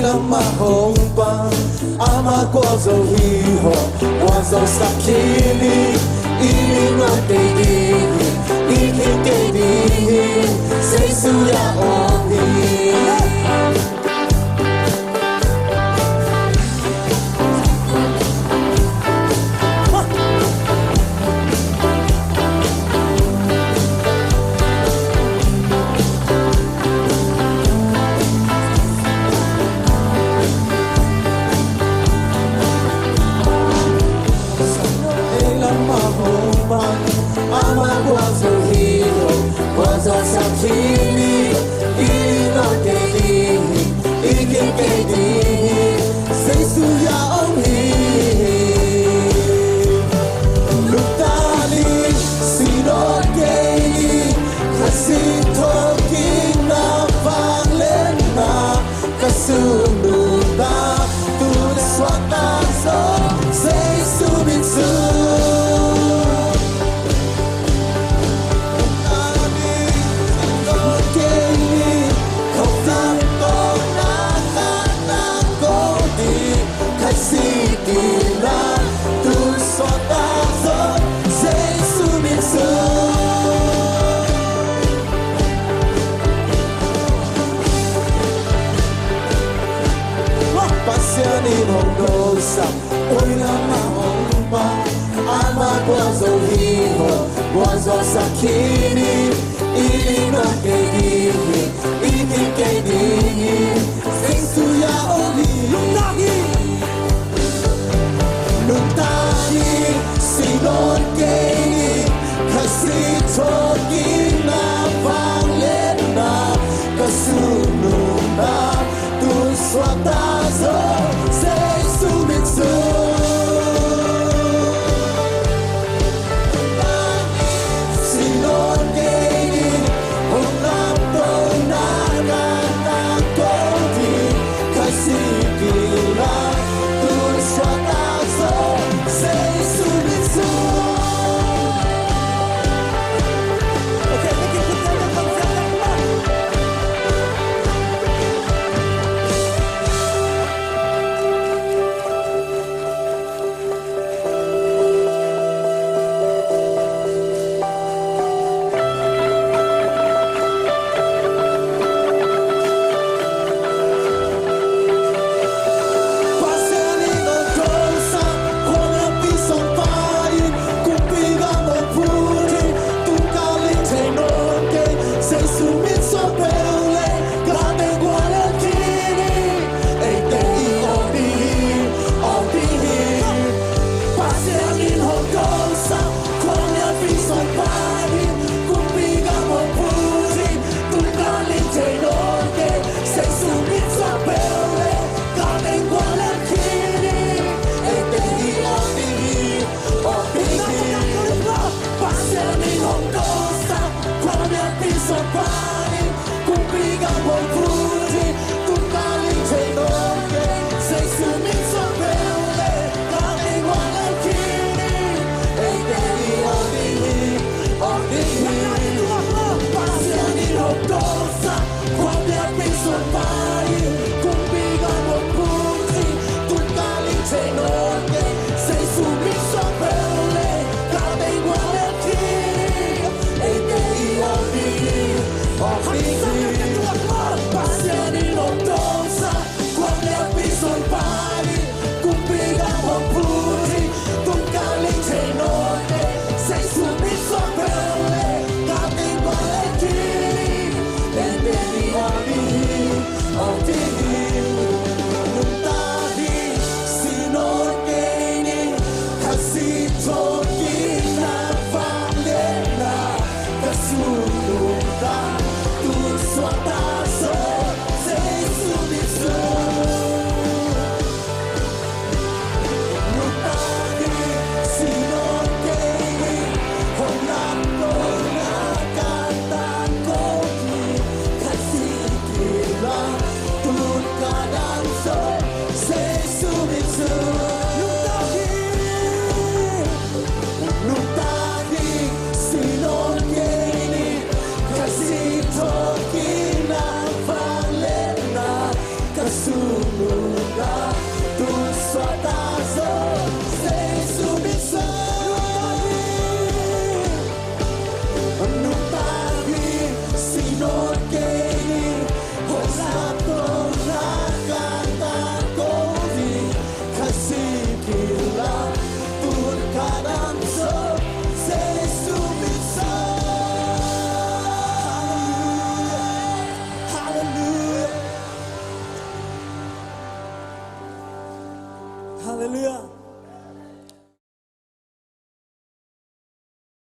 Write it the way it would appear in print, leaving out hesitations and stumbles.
lama hongpa ama kwazo hiho kwazo sakini ini ngati ini kedi sesu ya ohi sakini ino kedi iki kedi sesu ya omi lutali sino kedi kasito kina valena kasununda tu swata so sesu bitsu Pasiani mondosa, oila mahomba, ama kwazo hiho, kwazo sakini, ina kedi, ini kedi, sesu ya omi, lutani, sinon kedi, kasito gina valena, kasununda, tu swatazo, sesu mitsu. Sinon kedi, onapto naga nakoti, kasikila, tu swatazo, sesu mitsu. Okay. Hallelujah.